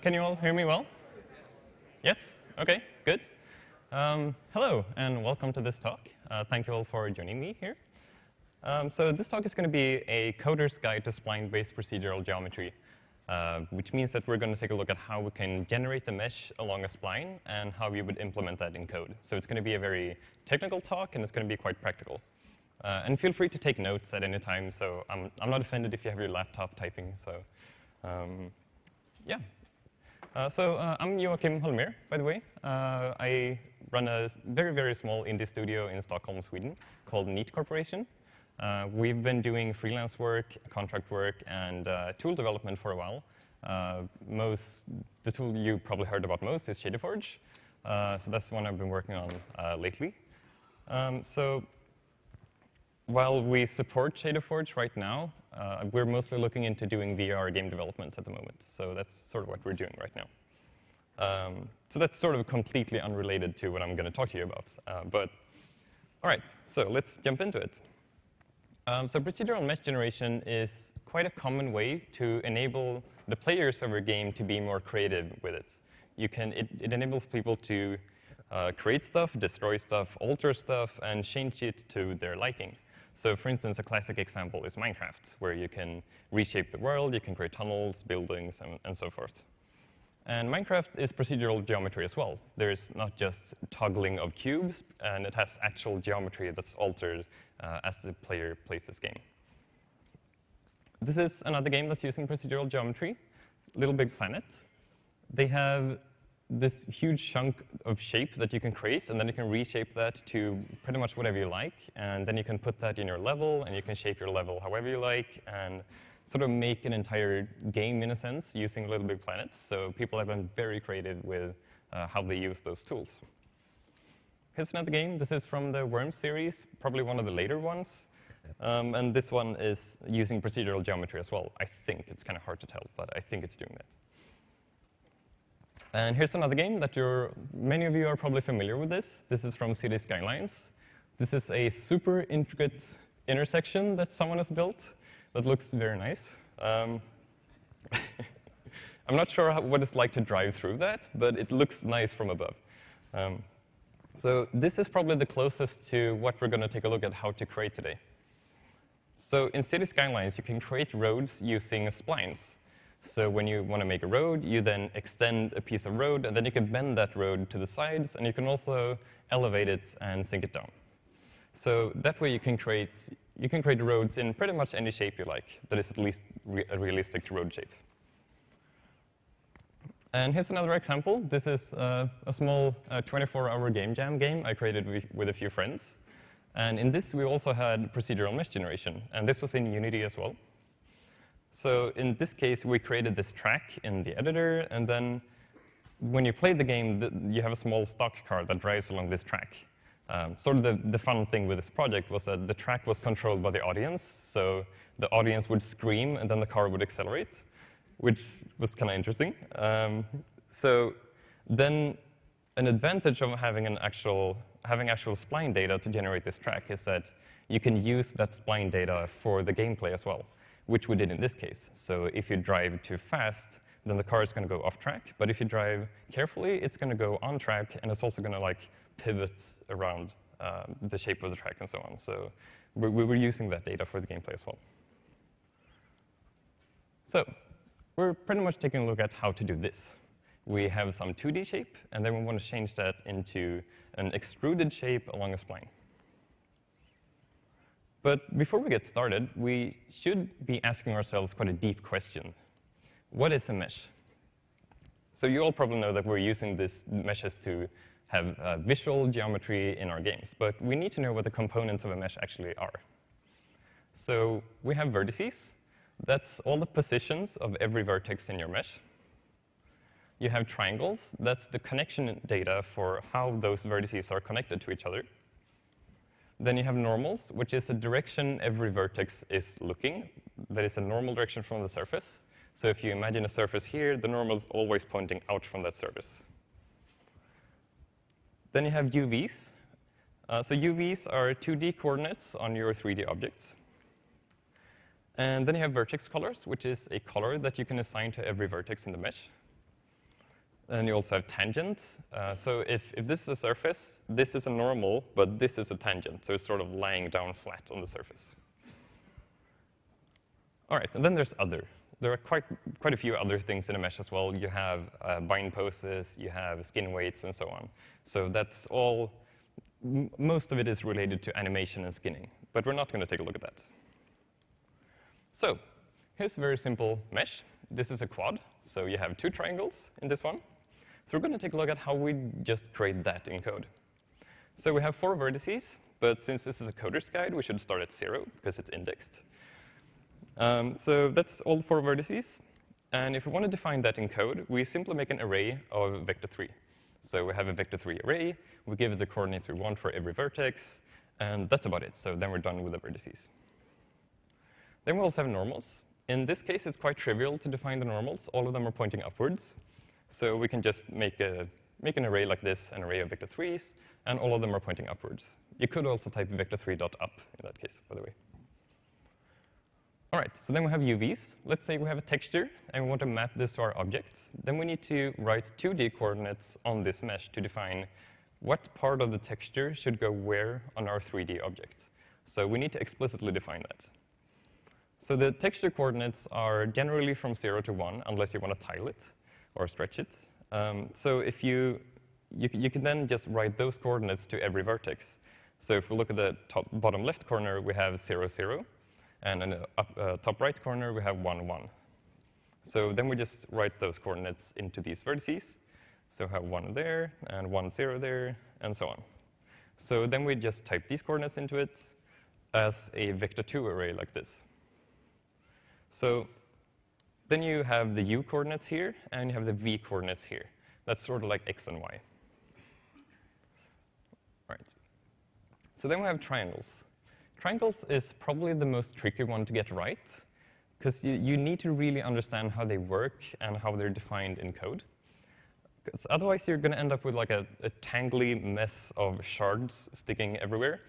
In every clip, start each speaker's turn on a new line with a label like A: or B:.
A: Can you all hear me well? Yes? OK, good. Hello, and welcome to this talk. Thank you all for joining me here. So this talk is going to be a coder's guide to spline-based procedural geometry, which means that we're going to take a look at how we can generate a mesh along a spline and how we would implement that in code. So it's going to be a very technical talk, and it's going to be quite practical. And feel free to take notes at any time. So I'm not offended if you have your laptop typing. So yeah. I'm Joachim Holmér, by the way. I run a very, very small indie studio in Stockholm, Sweden, called Neat Corporation. We've been doing freelance work, contract work, and tool development for a while. The tool you probably heard about most is ShaderForge. So that's the one I've been working on lately. So while we support ShaderForge right now, we're mostly looking into doing VR game development at the moment. So that's sort of what we're doing right now. So that's sort of completely unrelated to what I'm going to talk to you about. But all right, so let's jump into it. So procedural mesh generation is quite a common way to enable the players of your game to be more creative with it. It enables people to create stuff, destroy stuff, alter stuff, and change it to their liking. So for instance, a classic example is Minecraft, where you can reshape the world, you can create tunnels, buildings, and so forth. And Minecraft is procedural geometry as well. There's not just toggling of cubes, and it has actual geometry that's altered as the player plays this game. This is another game that's using procedural geometry, Little Big Planet. They have this huge chunk of shape that you can create, and then you can reshape that to pretty much whatever you like. And then you can put that in your level, and you can shape your level however you like, and sort of make an entire game, in a sense, using Little Big Planet. So people have been very creative with how they use those tools. Here's another game. This is from the Worms series, probably one of the later ones. And this one is using procedural geometry as well. I think. It's kind of hard to tell, but I think it's doing that. And here's another game that many of you are probably familiar with this. This is from City Skylines. This is a super intricate intersection that someone has built that looks very nice. I'm not sure what it's like to drive through that, but it looks nice from above. So this is probably the closest to what we're going to take a look at how to create today. So in City Skylines, you can create roads using splines. So when you want to make a road, you then extend a piece of road, and then you can bend that road to the sides, and you can also elevate it and sink it down. So that way you can create roads in pretty much any shape you like that is at least a realistic road shape. And here's another example. This is a small 24-hour game jam game I created with a few friends. And in this, we also had procedural mesh generation. And this was in Unity as well. So in this case, we created this track in the editor, and then when you play the game, you have a small stock car that drives along this track. Sort of the fun thing with this project was that the track was controlled by the audience, so the audience would scream, and then the car would accelerate, which was kind of interesting. So then an advantage of having actual spline data to generate this track is that you can use that spline data for the gameplay as well, which we did in this case. So if you drive too fast, then the car is going to go off track. But if you drive carefully, it's going to go on track, and it's also going to pivot around the shape of the track and so on. So we were using that data for the gameplay as well. So we're pretty much taking a look at how to do this. We have some 2D shape, and then we want to change that into an extruded shape along a spline. But before we get started, we should be asking ourselves quite a deep question. What is a mesh? So you all probably know that we're using these meshes to have visual geometry in our games. But we need to know what the components of a mesh actually are. So we have vertices. That's all the positions of every vertex in your mesh. You have triangles. That's the connection data for how those vertices are connected to each other. Then you have normals, which is the direction every vertex is looking. That is a normal direction from the surface. So if you imagine a surface here, the normal is always pointing out from that surface. Then you have UVs. So UVs are 2D coordinates on your 3D objects. And then you have vertex colors, which is a color that you can assign to every vertex in the mesh. And you also have tangents. So if this is a surface, this is a normal, but this is a tangent. So it's sort of lying down flat on the surface. All right, and then there's other. There are quite a few other things in a mesh as well. You have bind poses, you have skin weights, and so on. So that's all, most of it is related to animation and skinning. But we're not going to take a look at that. So here's a very simple mesh. This is a quad. So you have two triangles in this one. So we're going to take a look at how we just create that in code. So we have 4 vertices, but since this is a coder's guide, we should start at 0 because it's indexed. So that's all 4 vertices. And if we want to define that in code, we simply make an array of vector 3. So we have a vector 3 array. We give it the coordinates we want for every vertex. And that's about it. So then we're done with the vertices. Then we also have normals. In this case, it's quite trivial to define the normals. All of them are pointing upwards. So we can just make an array like this, an array of vector 3s, and all of them are pointing upwards. You could also type vector3.up in that case, by the way. All right, so then we have UVs. Let's say we have a texture, and we want to map this to our object. Then we need to write 2D coordinates on this mesh to define what part of the texture should go where on our 3D object. So we need to explicitly define that. So the texture coordinates are generally from 0 to 1, unless you want to tile it or stretch it. So if you can then just write those coordinates to every vertex. So if we look at the bottom left corner, we have 0, 0. And in the top right corner, we have 1, 1. So then we just write those coordinates into these vertices. So we have 1 there, and 1, 0 there, and so on. So then we just type these coordinates into it as a vector 2 array like this. So then you have the u coordinates here, and you have the v coordinates here. That's sort of like x and y. All right. So then we have triangles. Triangles is probably the most tricky one to get right, because you need to really understand how they work and how they're defined in code. Because otherwise, you're going to end up with like a tangly mess of shards sticking everywhere,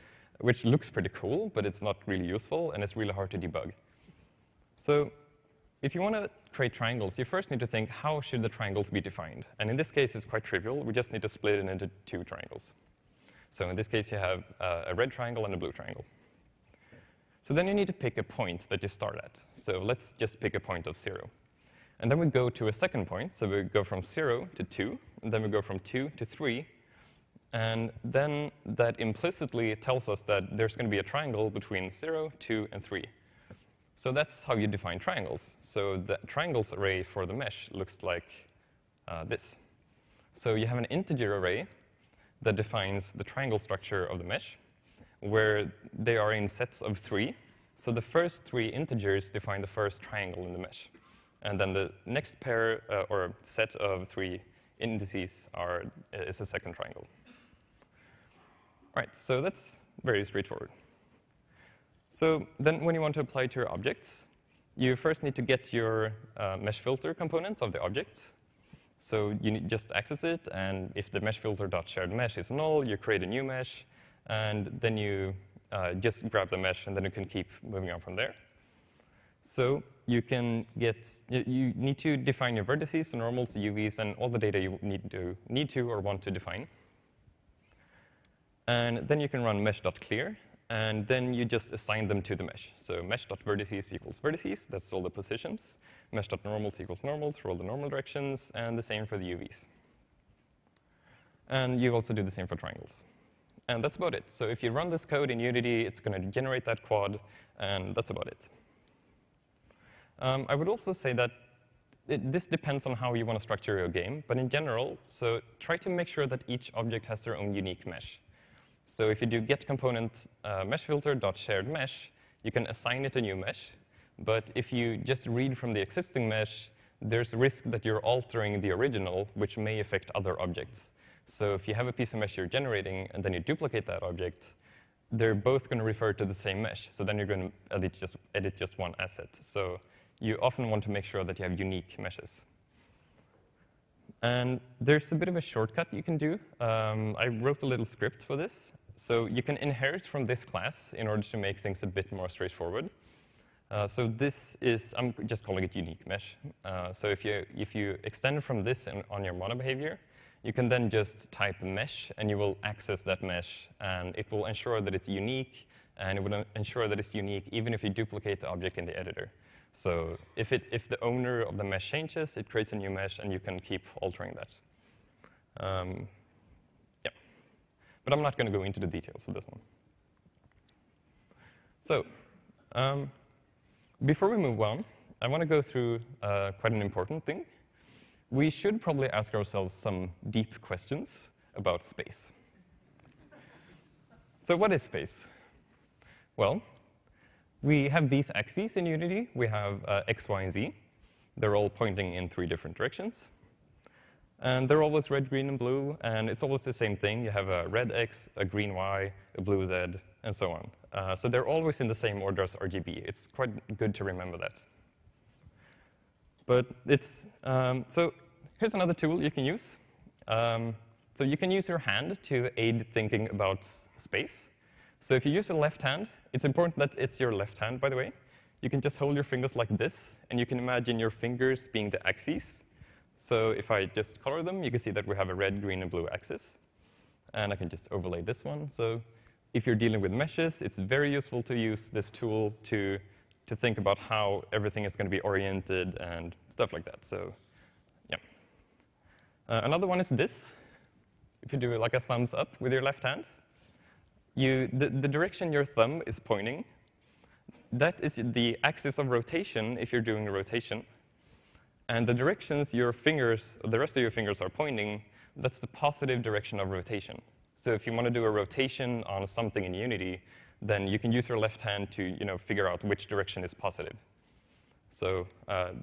A: which looks pretty cool, but it's not really useful, and it's really hard to debug. So if you want to create triangles, you first need to think, how should the triangles be defined? And in this case, it's quite trivial. We just need to split it into 2 triangles. So in this case, you have a red triangle and a blue triangle. So then you need to pick a point that you start at. So let's just pick a point of 0. And then we go to a second point. So we go from 0 to 2, and then we go from 2 to 3. And then that implicitly tells us that there's going to be a triangle between 0, 2, and 3. So that's how you define triangles. So the triangles array for the mesh looks like this. So you have an integer array that defines the triangle structure of the mesh, where they are in sets of 3. So the first 3 integers define the first triangle in the mesh. And then the next pair or set of 3 indices is a second triangle. All right, so that's very straightforward. So then when you want to apply to your objects, you first need to get your mesh filter component of the object. So you just access it, and if the mesh filter.sharedMesh is null, you create a new mesh, and then you just grab the mesh, and then you can keep moving on from there. So you need to define your vertices, the normals, the UVs, and all the data you need to or want to define. And then you can run mesh.clear, and then you just assign them to the mesh. So mesh.vertices equals vertices, that's all the positions. Mesh.normals equals normals for all the normal directions, and the same for the UVs. And you also do the same for triangles. And that's about it. So if you run this code in Unity, it's going to generate that quad, and that's about it. I would also say that this depends on how you want to structure your game, but in general, so try to make sure that each object has their own unique mesh. So if you do get component meshFilter.sharedMesh, you can assign it a new mesh. But if you just read from the existing mesh, there's a risk that you're altering the original, which may affect other objects. So if you have a piece of mesh you're generating, and then you duplicate that object, they're both going to refer to the same mesh. So then you're going to edit just one asset. So you often want to make sure that you have unique meshes. And there's a bit of a shortcut you can do. I wrote a little script for this. So you can inherit from this class in order to make things a bit more straightforward. So this is, I'm just calling it unique mesh. So if you extend from this on your mono behavior, you can then just type mesh, and you will access that mesh, and it will ensure that it's unique, and it will ensure that it's unique even if you duplicate the object in the editor. So if the owner of the mesh changes, it creates a new mesh, and you can keep altering that. Yeah, but I'm not going to go into the details of this one. So before we move on, I want to go through quite an important thing. We should probably ask ourselves some deep questions about space. So what is space? Well, we have these axes in Unity. We have x, y, and z. They're all pointing in 3 different directions. And they're always red, green, and blue. And it's always the same thing. You have a red x, a green y, a blue z, and so on. So they're always in the same order as RGB. It's quite good to remember that. But it's, so here's another tool you can use. So you can use your hand to aid thinking about space. So if you use your left hand, it's important that it's your left hand, by the way. You can just hold your fingers like this, and you can imagine your fingers being the axes. So if I just color them, you can see that we have a red, green, and blue axis. And I can just overlay this one. So if you're dealing with meshes, it's very useful to use this tool to think about how everything is going to be oriented and stuff like that. So yeah. Another one is this. If you do like a thumbs up with your left hand, the direction your thumb is pointing, that is the axis of rotation if you're doing a rotation. And the directions your fingers, the rest of your fingers are pointing, that's the positive direction of rotation. So if you want to do a rotation on something in Unity, then you can use your left hand to figure out which direction is positive. So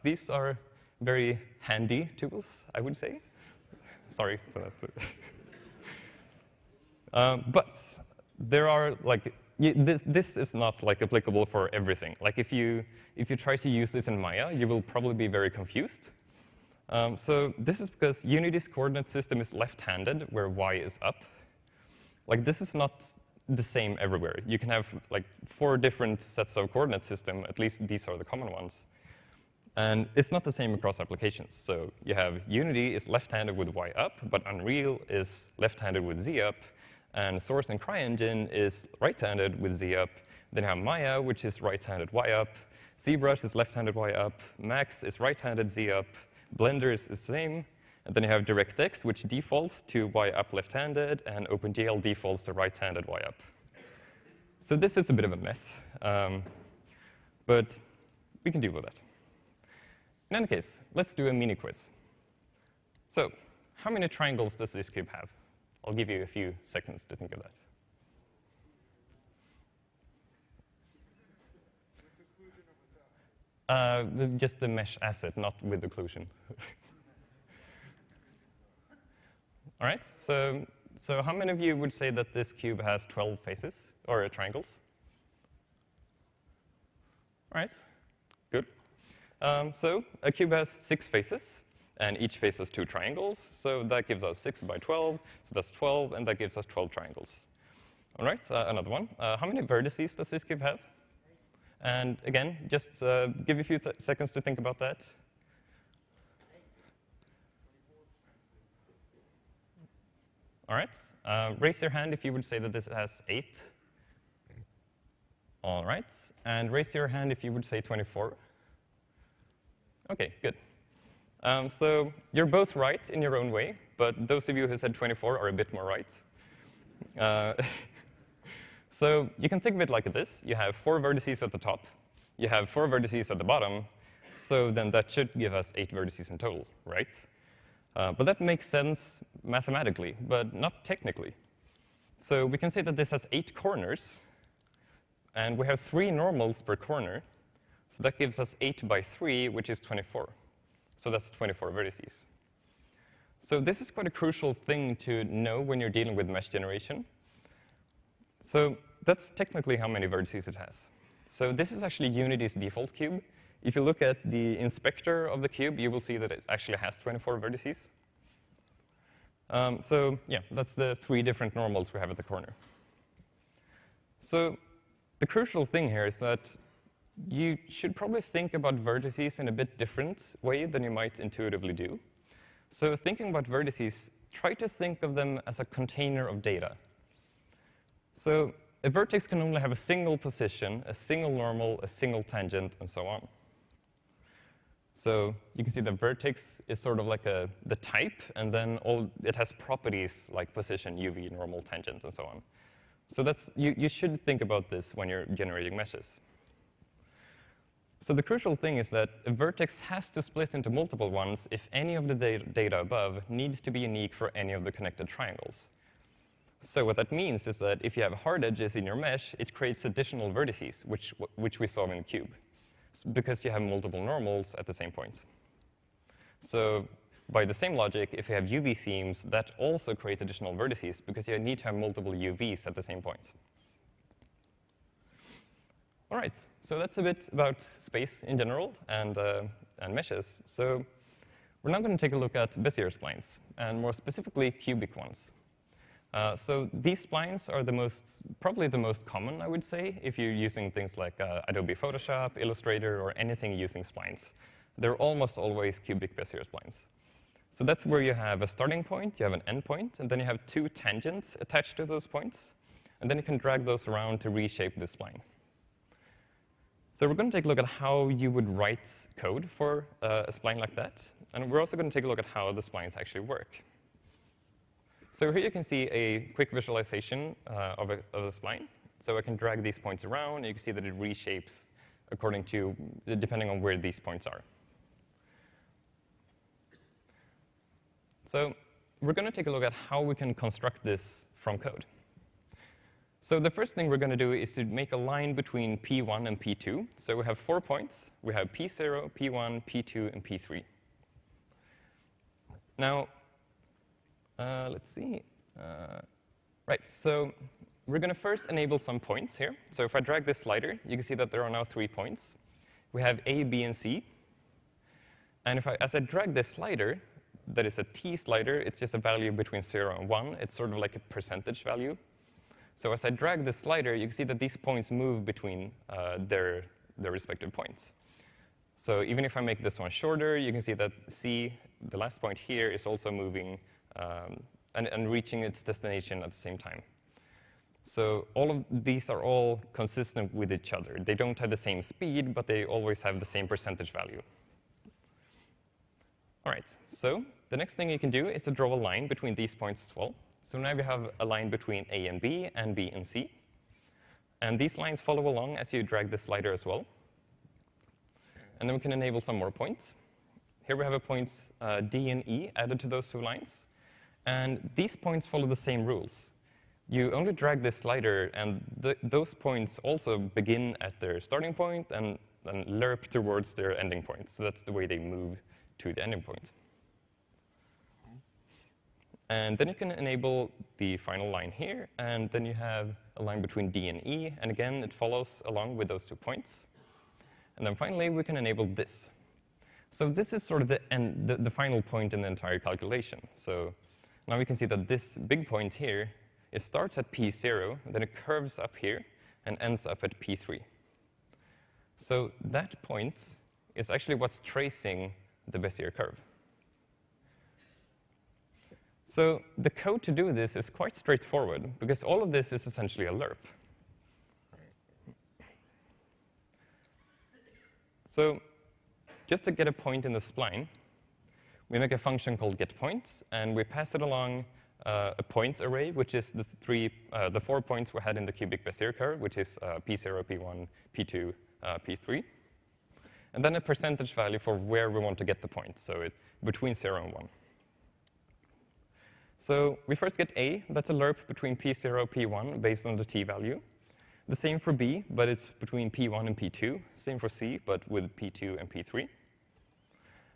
A: these are very handy tools, I would say. Sorry for that. But there are this is not applicable for everything. Like if you try to use this in Maya, you will probably be very confused. So this is because Unity's coordinate system is left-handed, where y is up. Like this is not the same everywhere. You can have 4 different sets of coordinate system. At least these are the common ones. And it's not the same across applications. So you have Unity is left-handed with y up, but Unreal is left-handed with z up. And Source and CryEngine is right-handed with z up. Then you have Maya, which is right-handed y up. ZBrush is left-handed y up. Max is right-handed z up. Blender is the same. And then you have DirectX, which defaults to y up left-handed, and OpenGL defaults to right-handed y up. So this is a bit of a mess. But we can deal with that. In any case, let's do a mini quiz. So how many triangles does this cube have? I'll give you a few seconds to think of that. Just the mesh asset, not with occlusion. All right, so how many of you would say that this cube has 12 faces, or triangles? All right, good. So a cube has 6 faces, and each face has 2 triangles. So that gives us 6 by 12, so that's 12, and that gives us 12 triangles. All right, another one. How many vertices does this cube have? And again, just give you a few seconds to think about that. All right, raise your hand if you would say that this has 8. All right, and raise your hand if you would say 24. OK, good. So you're both right in your own way, but those of you who said 24 are a bit more right. So you can think of it like this. You have 4 vertices at the top. You have 4 vertices at the bottom. So then that should give us 8 vertices in total, right? But that makes sense mathematically, but not technically. So we can say that this has 8 corners. And we have 3 normals per corner. So that gives us 8 by 3, which is 24. So that's 24 vertices. So this is quite a crucial thing to know when you're dealing with mesh generation. So that's technically how many vertices it has. So this is actually Unity's default cube. If you look at the inspector of the cube, you will see that it actually has 24 vertices. So yeah, that's the 3 different normals we have at the corner. So the crucial thing here is that you should probably think about vertices in a bit different way than you might intuitively do. So thinking about vertices, try to think of them as a container of data. So a vertex can only have a single position, a single normal, a single tangent, and so on. So you can see the vertex is sort of like the type, and then it has properties like position, UV, normal, tangent, and so on. So you should think about this when you're generating meshes. So the crucial thing is that a vertex has to split into multiple ones if any of the data above needs to be unique for any of the connected triangles. So what that means is that if you have hard edges in your mesh, it creates additional vertices, which we saw in the cube, because you have multiple normals at the same point. So by the same logic, if you have UV seams, that also create additional vertices, because you need to have multiple UVs at the same point. All right, so that's a bit about space in general and meshes. So we're now going to take a look at Bézier splines, and more specifically, cubic ones. So these splines are probably the most common, I would say, if you're using things like Adobe Photoshop, Illustrator, or anything using splines. They're almost always cubic Bézier splines. So that's where you have a starting point, you have an end point, and then you have two tangents attached to those points. And then you can drag those around to reshape the spline. So we're going to take a look at how you would write code for a spline like that. And we're also going to take a look at how the splines actually work. So here you can see a quick visualization of a spline. So I can drag these points around, and you can see that it reshapes depending on where these points are. So we're going to take a look at how we can construct this from code. So the first thing we're going to do is to make a line between P1 and P2. So we have 4 points. We have P0, P1, P2, and P3. Now, let's see. Right, so we're going to first enable some points here. So if I drag this slider, you can see that there are now 3 points. We have A, B, and C. And as I drag this slider, that is a T slider, it's just a value between 0 and 1. It's sort of like a percentage value. So as I drag this slider, you can see that these points move between their respective points. So even if I make this one shorter, you can see that C, the last point here, is also moving and reaching its destination at the same time. So all of these are all consistent with each other. They don't have the same speed, but they always have the same percentage value. All right, so the next thing you can do is to draw a line between these points as well. So now we have a line between A and B and C. And these lines follow along as you drag the slider as well. And then we can enable some more points. Here we have a points D and E added to those 2 lines. And these points follow the same rules. You only drag this slider, and those points also begin at their starting point and lerp towards their ending point. So that's the way they move to the ending point. And then you can enable the final line here, and then you have a line between D and E, and again, it follows along with those 2 points. And then finally, we can enable this. So this is sort of the final point in the entire calculation. So now we can see that this big point here, it starts at P0, and then it curves up here, and ends up at P3. So that point is actually what's tracing the Bézier curve. So the code to do this is quite straightforward, because all of this is essentially a lerp. So just to get a point in the spline, we make a function called getPoint, and we pass it along a points array, which is the 4 points we had in the cubic Bézier curve, which is P0, P1, P2, P3. And then a percentage value for where we want to get the point, so between 0 and 1. So we first get A. That's a lerp between P0 and P1 based on the T value. The same for B, but it's between P1 and P2. Same for C, but with P2 and P3.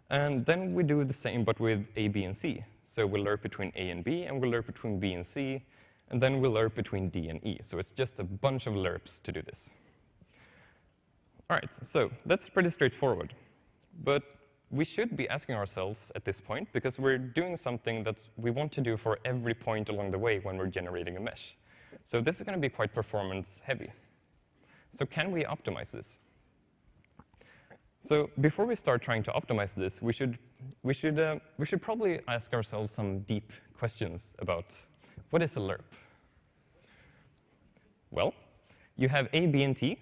A: And then we do the same, but with A, B, and C. So we'll lerp between A and B, and we'll lerp between B and C, and then we'll lerp between D and E. So it's just a bunch of lerps to do this. All right, so that's pretty straightforward. But we should be asking ourselves at this point, because we're doing something that we want to do for every point along the way when we're generating a mesh. So this is going to be quite performance heavy. So can we optimize this? So before we start trying to optimize this, we should probably ask ourselves some deep questions about what is a Lerp? Well, you have A, B, and T.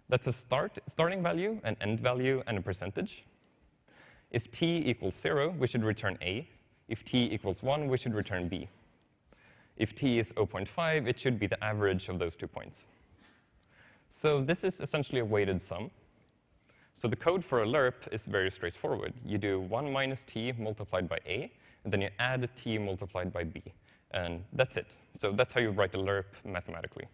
A: That's a starting value, an end value, and a percentage. If T equals 0, we should return A. If T equals 1, we should return B. If T is 0.5, it should be the average of those 2 points. So this is essentially a weighted sum. So the code for a Lerp is very straightforward. You do 1 minus T multiplied by A, and then you add T multiplied by B. And that's it. So that's how you write a Lerp mathematically.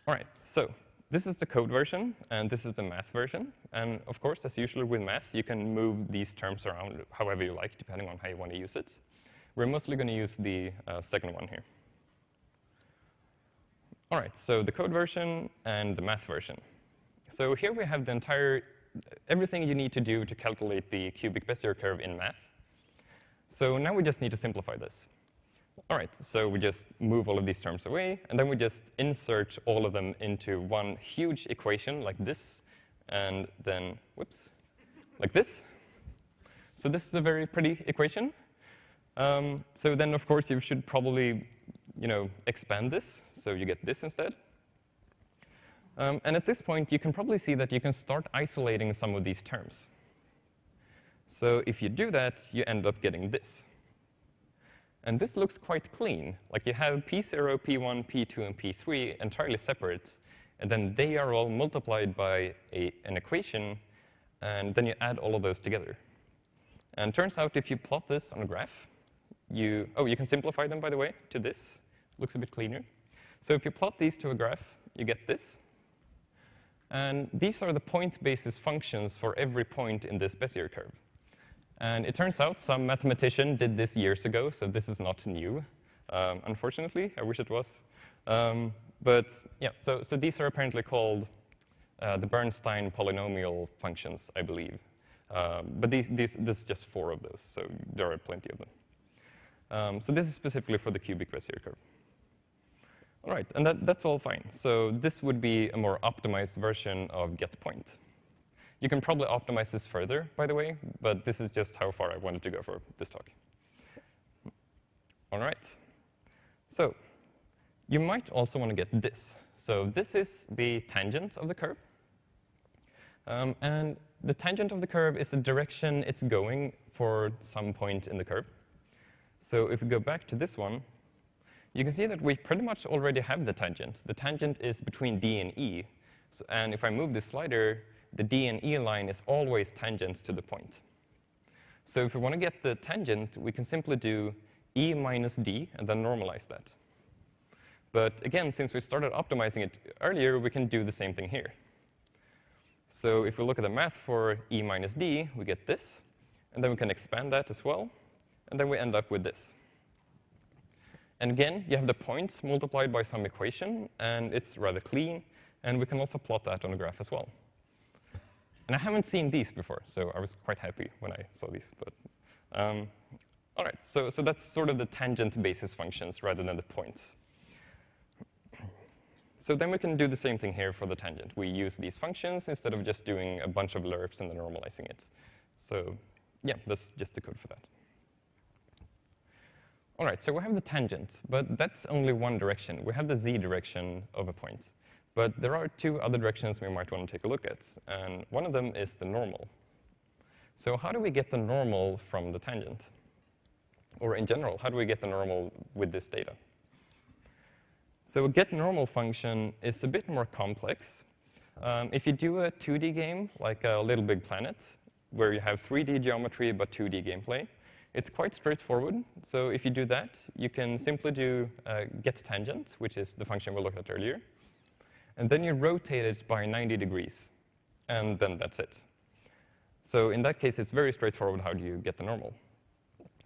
A: All right, so this is the code version, and this is the math version. And of course, as usual with math, you can move these terms around however you like, depending on how you want to use it. We're mostly going to use the second one here. All right, so the code version and the math version. So here we have the everything you need to do to calculate the cubic Bézier curve in math. So now we just need to simplify this. All right, so we just move all of these terms away, and then we just insert all of them into one huge equation like this, and then, whoops, like this. So this is a very pretty equation. So then, of course, you should probably expand this, so you get this instead. And at this point, you can probably see that you can start isolating some of these terms. So if you do that, you end up getting this. And this looks quite clean. Like you have P0, P1, P2, and P3 entirely separate, and then they are all multiplied by an equation, and then you add all of those together. And it turns out if you plot this on a graph, you can simplify them, by the way, to this. Looks a bit cleaner. So if you plot these to a graph, you get this. And these are the point basis functions for every point in this Bézier curve. And it turns out some mathematician did this years ago, so this is not new, unfortunately. I wish it was. But yeah, so these are apparently called the Bernstein polynomial functions, I believe. But this is just 4 of those, so there are plenty of them. So this is specifically for the cubic Bézier curve. All right, and that's all fine. So this would be a more optimized version of getPoint. You can probably optimize this further, by the way, but this is just how far I wanted to go for this talk. All right. So you might also want to get this. So this is the tangent of the curve. And the tangent of the curve is the direction it's going for some point in the curve. So if we go back to this one, you can see that we pretty much already have the tangent. The tangent is between D and E. So, and if I move this slider, the D and E line is always tangent to the point. So if we want to get the tangent, we can simply do E minus D and then normalize that. But again, since we started optimizing it earlier, we can do the same thing here. So if we look at the math for E minus D, we get this. And then we can expand that as well. And then we end up with this. And again, you have the points multiplied by some equation, and it's rather clean. And we can also plot that on a graph as well. And I haven't seen these before, so I was quite happy when I saw these. But all right, so that's sort of the tangent basis functions rather than the points. So then we can do the same thing here for the tangent. We use these functions instead of just doing a bunch of lerps and then normalizing it. So yeah, that's just the code for that. All right, so we have the tangent, but that's only one direction. We have the z direction of a point. But there are 2 other directions we might want to take a look at, and one of them is the normal. So how do we get the normal from the tangent? Or in general, how do we get the normal with this data? So a getNormal function is a bit more complex. If you do a 2D game, like a Little Big Planet, where you have 3D geometry but 2D gameplay, it's quite straightforward. So if you do that, you can simply do getTangent, which is the function we looked at earlier. And then you rotate it by 90 degrees. And then that's it. So in that case, it's very straightforward how do you get the normal.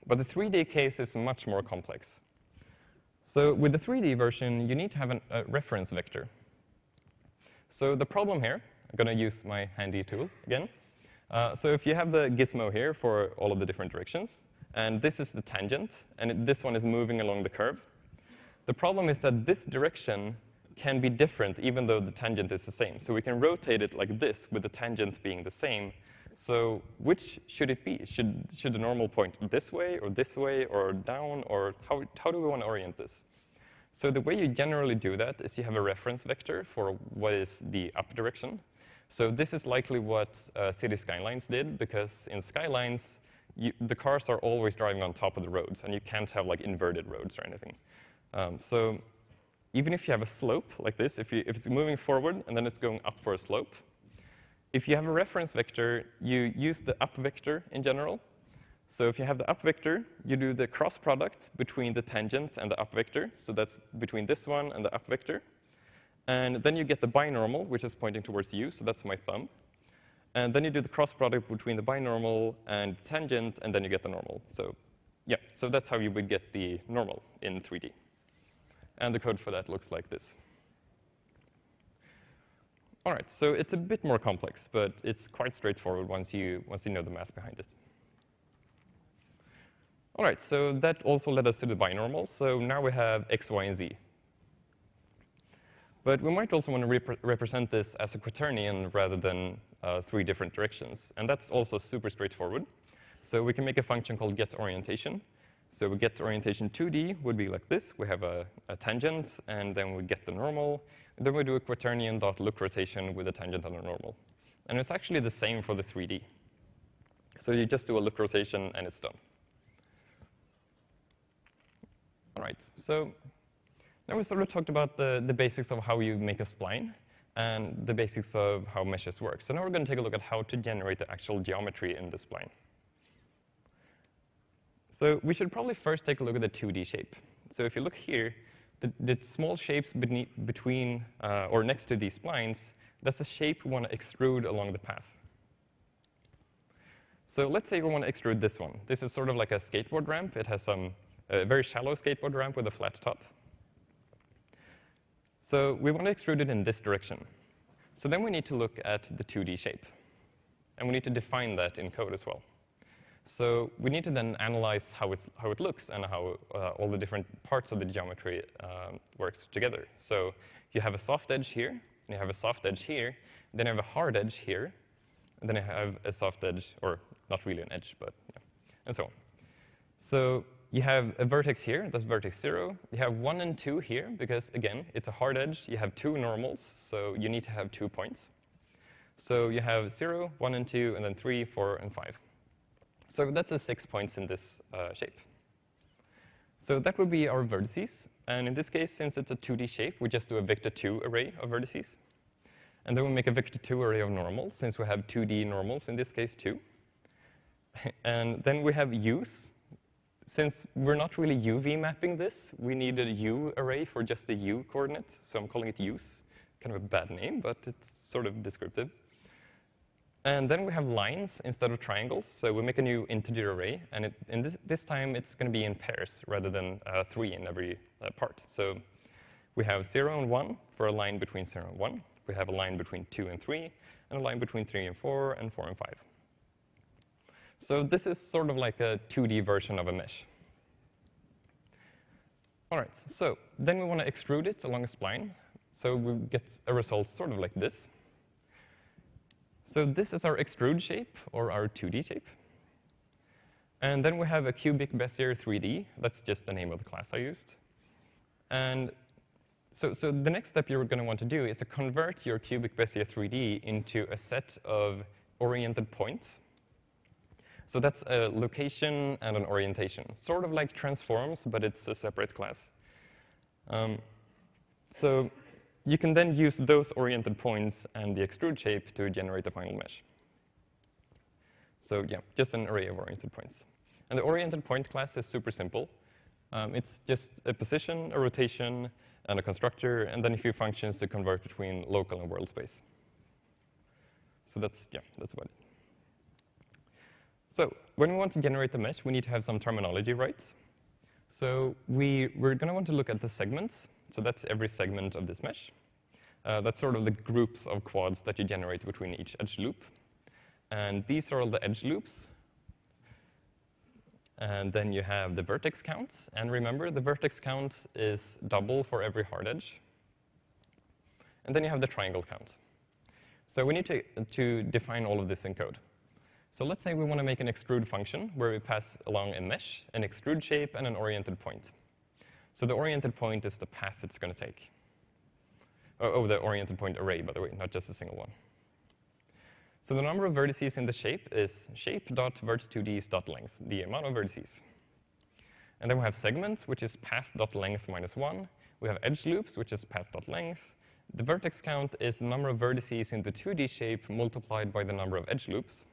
A: But the 3D case is much more complex. So with the 3D version, you need to have a reference vector. So the problem here, I'm going to use my handy tool again. So if you have the gizmo here for all of the different directions, and this is the tangent, and this one is moving along the curve, the problem is that this direction can be different even though the tangent is the same. So we can rotate it like this with the tangent being the same. So which should it be? Should the normal point this way or down, or how do we want to orient this? So the way you generally do that is you have a reference vector for what is the up direction. So this is likely what city skylines did, because in skylines, the cars are always driving on top of the roads, and you can't have like inverted roads or anything. So even if you have a slope like this, if it's moving forward and then it's going up for a slope, if you have a reference vector, you use the up vector in general. So if you have the up vector, you do the cross product between the tangent and the up vector. So that's between this one and the up vector. And then you get the binormal, which is pointing towards you. So that's my thumb. And then you do the cross product between the binormal and the tangent, and then you get the normal. So yeah, so that's how you would get the normal in 3D. And the code for that looks like this. All right, so it's a bit more complex, but it's quite straightforward once you know the math behind it. All right, so that also led us to the binormal. So now we have x, y, and z. But we might also want to represent this as a quaternion rather than 3 different directions. And that's also super straightforward. So we can make a function called getOrientation. So we get orientation 2D would be like this. We have a tangent, and then we get the normal. And then we do a quaternion.look rotation with a tangent and a normal. And it's actually the same for the 3D. So you just do a look rotation, and it's done. All right, so now we sort of talked about the basics of how you make a spline and the basics of how meshes work. So now we're going to take a look at how to generate the actual geometry in the spline. So we should probably first take a look at the 2D shape. So if you look here, the small shapes between or next to these splines, that's a shape we want to extrude along the path. So let's say we want to extrude this one. This is sort of like a skateboard ramp. It has a very shallow skateboard ramp with a flat top. So we want to extrude it in this direction. So then we need to look at the 2D shape. And we need to define that in code as well. So we need to then analyze how it looks and how all the different parts of the geometry works together. So you have a soft edge here, and you have a soft edge here, then you have a hard edge here, and then you have a soft edge, or not really an edge, but yeah, and so on. So you have a vertex here, that's vertex 0. You have 1 and 2 here, because again, it's a hard edge. You have 2 normals, so you need to have 2 points. So you have 0, 1 and 2, and then 3, 4, and 5. So that's the 6 points in this shape. So that would be our vertices. And in this case, since it's a 2D shape, we just do a vector 2 array of vertices. And then we make a vector 2 array of normals, since we have 2D normals, in this case, too. And then we have u's. Since we're not really UV mapping this, we need a U array for just the U coordinate. So I'm calling it u's. Kind of a bad name, but it's sort of descriptive. And then we have lines instead of triangles. So we make a new integer array. And this time, it's going to be in pairs rather than 3 in every part. So we have 0 and 1 for a line between 0 and 1. We have a line between 2 and 3, and a line between 3 and 4 and 5. So this is sort of like a 2D version of a mesh. All right, so then we want to extrude it along a spline. So we get a result sort of like this. So this is our extrude shape, or our 2D shape. And then we have a cubic Bézier 3D. That's just the name of the class I used. And so the next step you're going to want to do is to convert your cubic Bézier 3D into a set of oriented points. So that's a location and an orientation, sort of like transforms, but it's a separate class. So you can then use those oriented points and the extrude shape to generate the final mesh. So yeah, just an array of oriented points. And the oriented point class is super simple. It's just a position, a rotation, and a constructor, and then a few functions to convert between local and world space. So that's about it. So when we want to generate the mesh, we need to have some terminology rights. So we're going to want to look at the segments. So that's every segment of this mesh. That's sort of the groups of quads that you generate between each edge loop. And these are all the edge loops. And then you have the vertex counts. And remember, the vertex count is double for every hard edge. And then you have the triangle count. So we need to define all of this in code. So let's say we want to make an extrude function where we pass along a mesh, an extrude shape, and an oriented point. So the oriented point is the path it's going to take. Oh, the oriented point array, by the way, not just a single one. So the number of vertices in the shape is shape.vert2ds.length, the amount of vertices. And then we have segments, which is path.length minus 1. We have edge loops, which is path.length. The vertex count is the number of vertices in the 2D shape multiplied by the number of edge loops.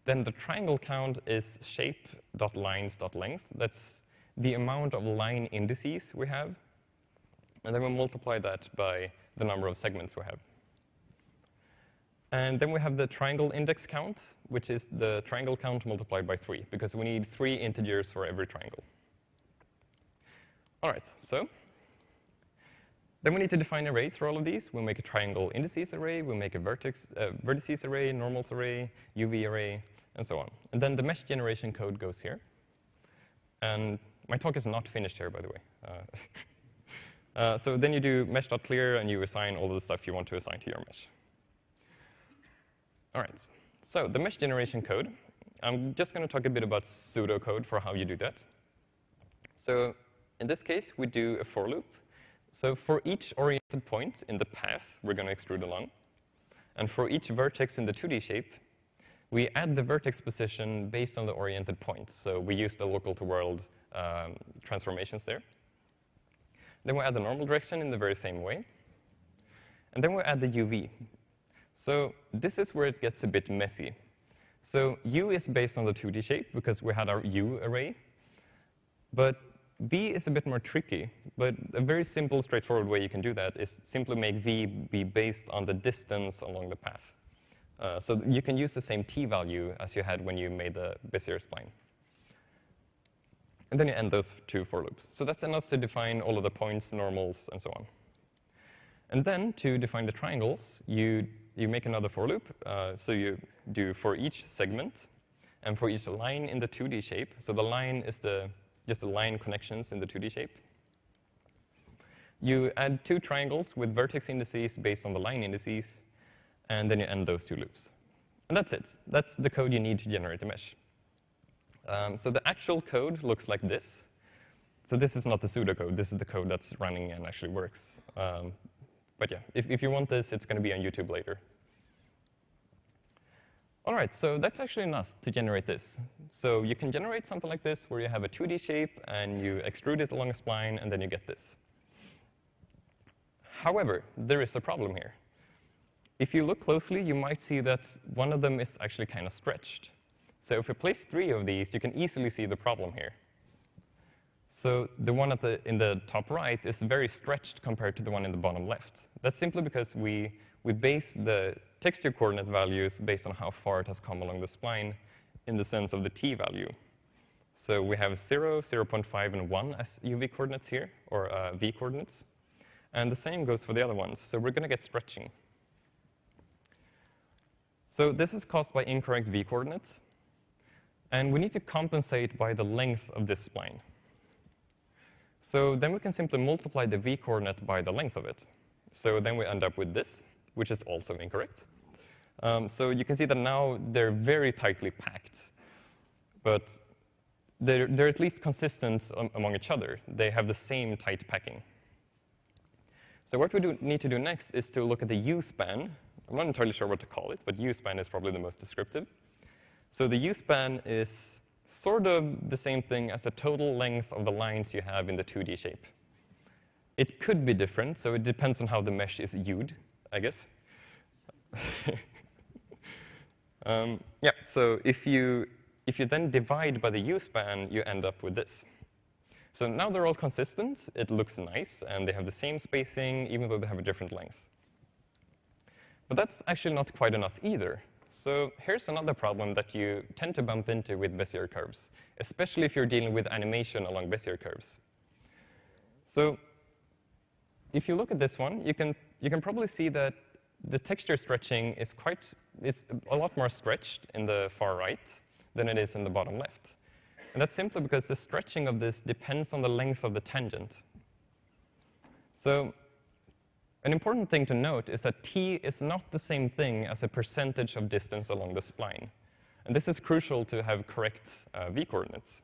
A: Then the triangle count is shape.lines.length. That's the amount of line indices we have. And then we multiply that by the number of segments we have. And then we have the triangle index count, which is the triangle count multiplied by 3, because we need 3 integers for every triangle. All right, so then we need to define arrays for all of these. We'll make a triangle indices array, we'll make a vertices array, normals array, UV array, and so on. And then the mesh generation code goes here. And my talk is not finished here, by the way. So then you do mesh.clear, and you assign all of the stuff you want to assign to your mesh. All right, so the mesh generation code. I'm just going to talk a bit about pseudocode for how you do that. So in this case, we do a for loop. So for each oriented point in the path, we're going to extrude along. And for each vertex in the 2D shape, we add the vertex position based on the oriented point. So we use the local to world transformations there. Then we add the normal direction in the very same way. And then we add the UV. So this is where it gets a bit messy. So U is based on the 2D shape, because we had our U array. But V is a bit more tricky. But a very simple, straightforward way you can do that is simply make V be based on the distance along the path. So you can use the same T value as you had when you made the Bézier spline. And then you end those 2 for loops. So that's enough to define all of the points, normals, and so on. And then to define the triangles, you make another for loop. So you do for each segment and for each line in the 2D shape. So the line is just the line connections in the 2D shape. You add 2 triangles with vertex indices based on the line indices, and then you end those 2 loops. And that's it. That's the code you need to generate a mesh. So the actual code looks like this. So this is not the pseudocode. This is the code that's running and actually works. But yeah, if you want this, it's going to be on YouTube later. All right, so that's actually enough to generate this. So you can generate something like this, where you have a 2D shape, and you extrude it along a spline, and then you get this. However, there is a problem here. If you look closely, you might see that one of them is actually kind of stretched. So if we place 3 of these, you can easily see the problem here. So the one in the top right is very stretched compared to the one in the bottom left. That's simply because we base the texture coordinate values based on how far it has come along the spline in the sense of the T value. So we have 0, 0.5, and 1 as UV coordinates here, or V coordinates. And the same goes for the other ones. So we're going to get stretching. So this is caused by incorrect V coordinates. And we need to compensate by the length of this spline. So then we can simply multiply the V coordinate by the length of it. So then we end up with this, which is also incorrect. So you can see that now they're very tightly packed. But they're at least consistent among each other. They have the same tight packing. So what we need to do next is to look at the U-span. I'm not entirely sure what to call it, but U-span is probably the most descriptive. So the U-span is sort of the same thing as the total length of the lines you have in the 2D shape. It could be different, so it depends on how the mesh is viewed, I guess. Yeah, so if you then divide by the U-span, you end up with this. So now they're all consistent. It looks nice, and they have the same spacing, even though they have a different length. But that's actually not quite enough either. So here's another problem that you tend to bump into with Bézier curves, especially if you're dealing with animation along Bézier curves. So if you look at this one, you can probably see that the texture stretching is it's a lot more stretched in the far right than it is in the bottom left. And that's simply because the stretching of this depends on the length of the tangent. So An important thing to note is that t is not the same thing as a percentage of distance along the spline. And this is crucial to have correct v-coordinates.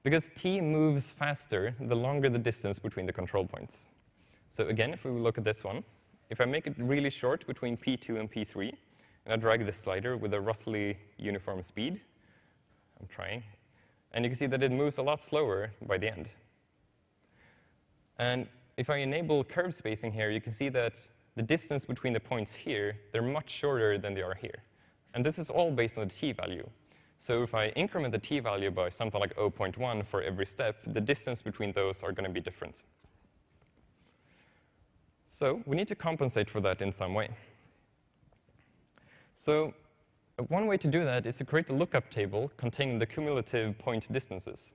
A: Because t moves faster the longer the distance between the control points. So again, if we look at this one, if I make it really short between p2 and p3, and I drag this slider with a roughly uniform speed, I'm trying, and you can see that it moves a lot slower by the end. And if I enable curve spacing here, you can see that the distance between the points here, they're much shorter than they are here. And this is all based on the t value. So if I increment the t value by something like 0.1 for every step, the distance between those are going to be different. So we need to compensate for that in some way. So one way to do that is to create a lookup table containing the cumulative point distances.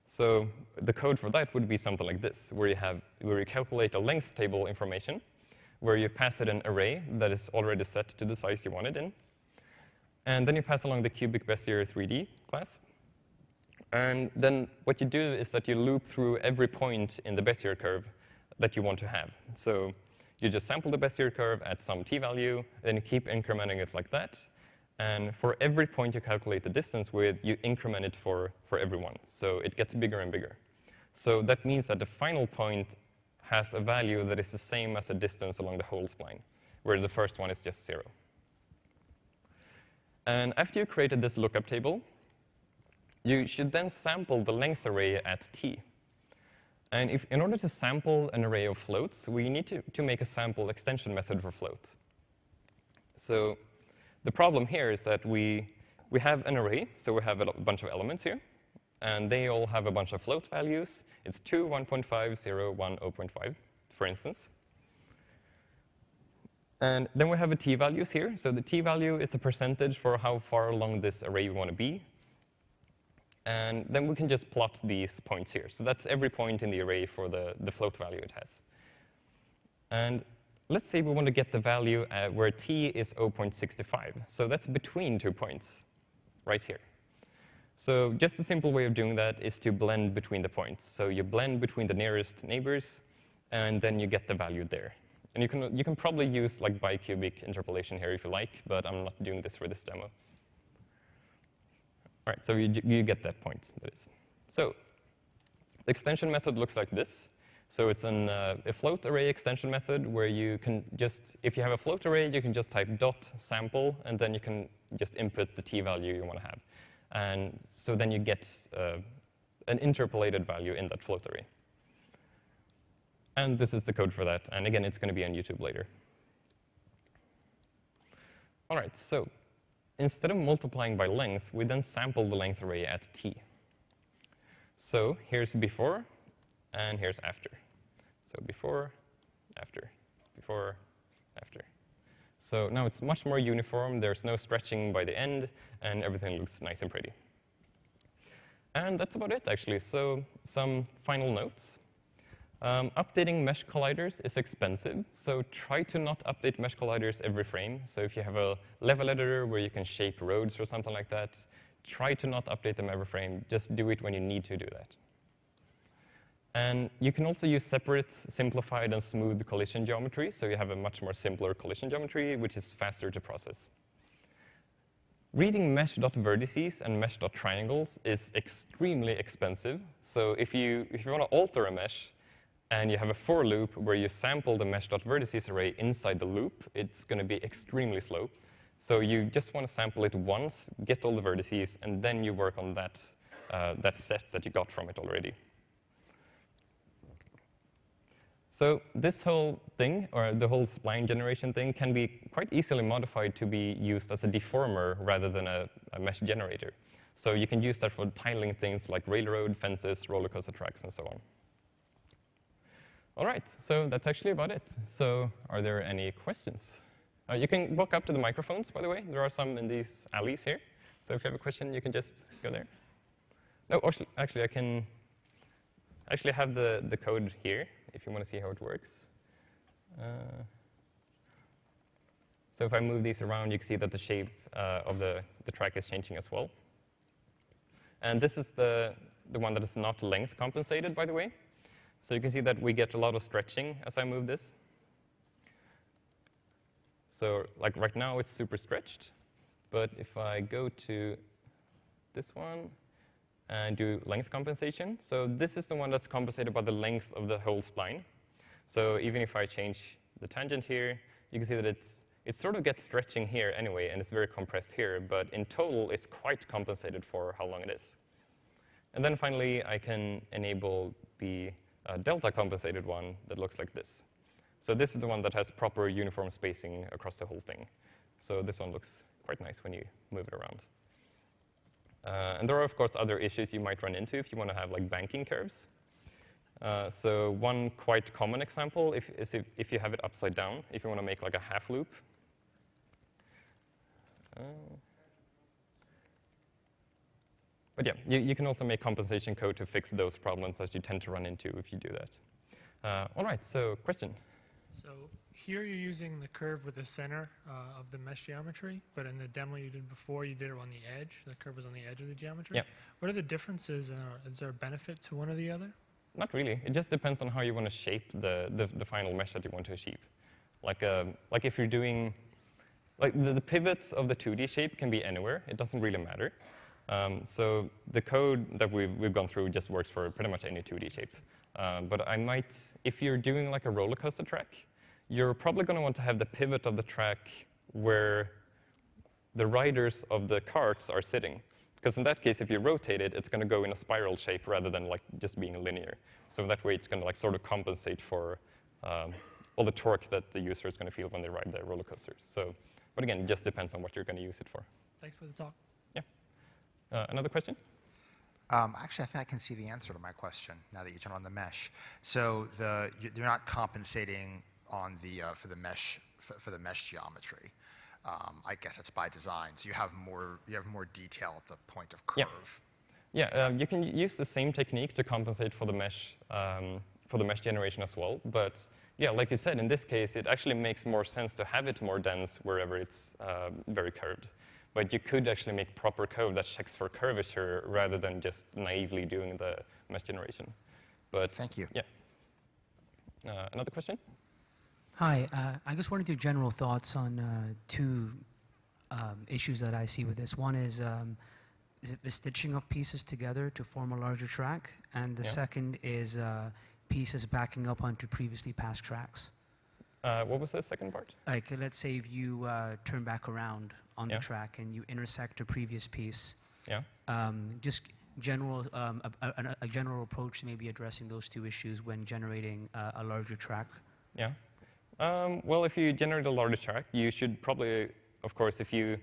A: So the code for that would be something like this, where you calculate a length table information, where you pass it an array that is already set to the size you want it in. And then you pass along the cubic Bézier 3D class. And then what you do is that you loop through every point in the Bézier curve that you want to have. So you just sample the Bézier curve at some t value, then you keep incrementing it like that. And for every point you calculate the distance with, you increment it for every one. So it gets bigger and bigger. So that means that the final point has a value that is the same as a distance along the whole spline, where the first one is just 0. And after you created this lookup table, you should then sample the length array at t. And in order to sample an array of floats, we need to make a sample extension method for float. So the problem here is that we have an array, so we have a bunch of elements here, and they all have a bunch of float values. It's 2, 1.5, 0, 1, 0.5, for instance. And then we have the t values here. So the t value is a percentage for how far along this array we want to be. And then we can just plot these points here. So that's every point in the array for the float value it has. And let's say we want to get the value where t is 0.65. So that's between 2 points, right here. So just a simple way of doing that is to blend between the points. So you blend between the nearest neighbors, and then you get the value there. And you can probably use like bicubic interpolation here if you like, but I'm not doing this for this demo. All right, so you get that point, that is. So the extension method looks like this. So it's a float array extension method where you can just, if you have a float array, you can just type dot sample, and then you can just input the t value you want to have. And so then you get an interpolated value in that float array. And this is the code for that. And again, it's going to be on YouTube later. All right, so instead of multiplying by length, we then sample the length array at t. So here's before, and here's after. So before, after, before, after. So now it's much more uniform. There's no stretching by the end, and everything looks nice and pretty. And that's about it, actually. So some final notes. Updating mesh colliders is expensive, so try to not update mesh colliders every frame. So if you have a level editor where you can shape roads or something like that, try to not update them every frame. Just do it when you need to do that. And you can also use separate, simplified, and smooth collision geometry, so you have a much more simpler collision geometry, which is faster to process. Reading mesh.vertices and mesh.triangles is extremely expensive. So if you want to alter a mesh, and you have a for loop where you sample the mesh.vertices array inside the loop, it's going to be extremely slow. So you just want to sample it once, get all the vertices, and then you work on that set that you got from it already. So this whole thing, or the whole spline generation thing, can be quite easily modified to be used as a deformer rather than a mesh generator. So you can use that for tiling things like railroad, fences, roller coaster tracks, and so on. All right, so that's actually about it. So are there any questions? You can walk up to the microphones, by the way. There are some in these alleys here. So if you have a question, you can just go there. No, actually, I can actually have the code here if you want to see how it works. So if I move these around, you can see that the shape of the track is changing as well. And this is the one that is not length compensated, by the way. So you can see that we get a lot of stretching as I move this. So like right now, it's super stretched. But if I go to this one and do length compensation, so this is the one that's compensated by the length of the whole spline. So even if I change the tangent here, you can see that it sort of gets stretching here anyway, and it's very compressed here. But in total, it's quite compensated for how long it is. And then finally, I can enable the delta compensated one that looks like this. So this is the one that has proper uniform spacing across the whole thing. So this one looks quite nice when you move it around. And there are, of course, other issues you might run into if you want to have like banking curves. So one quite common example is if you have it upside down, if you want to make like a half loop. But yeah, you can also make compensation code to fix those problems that you tend to run into if you do that. All right, so question.
B: So here you're using the curve with the center of the mesh geometry, but in the demo you did before, you did it on the edge. The curve was on the edge of the geometry.
A: Yeah.
B: What are the differences? Is there a benefit to one or the other?
A: Not really. It just depends on how you want to shape the final mesh that you want to achieve. Like if you're doing, like the pivots of the 2D shape can be anywhere. It doesn't really matter. So the code that we've gone through just works for pretty much any 2D shape. But I might, if you're doing like a roller coaster track, you're probably going to want to have the pivot of the track where the riders of the carts are sitting. Because in that case, if you rotate it, it's going to go in a spiral shape rather than like just being linear. So that way, it's going to like sort of compensate for all the torque that the user is going to feel when they ride the roller coaster. So, but again, it just depends on what you're going to use it for.
B: Thanks for the talk.
A: Yeah. Another question?
C: Actually, I think I can see the answer to my question now that you turn on the mesh. So you're not compensating on the for the mesh geometry. I guess it's by design. So you have more detail at the point of curve.
A: Yeah, you can use the same technique to compensate for the mesh generation as well. But yeah, like you said, in this case, it actually makes more sense to have it more dense wherever it's very curved. But you could actually make proper code that checks for curvature rather than just naively doing the mesh generation. But
C: thank you.
A: Yeah. Another question?
D: Hi. I just wanted your general thoughts on two issues that I see with this. One is the stitching of pieces together to form a larger track, and the second is pieces backing up onto previously passed tracks.
A: What was the second part?
D: Like, let's say if you turn back around on the track and you intersect a previous piece.
A: Yeah.
D: Just general, a general approach to maybe addressing those two issues when generating a larger track.
A: Yeah. Well, if you generate a larger track, you should probably, of course, if you,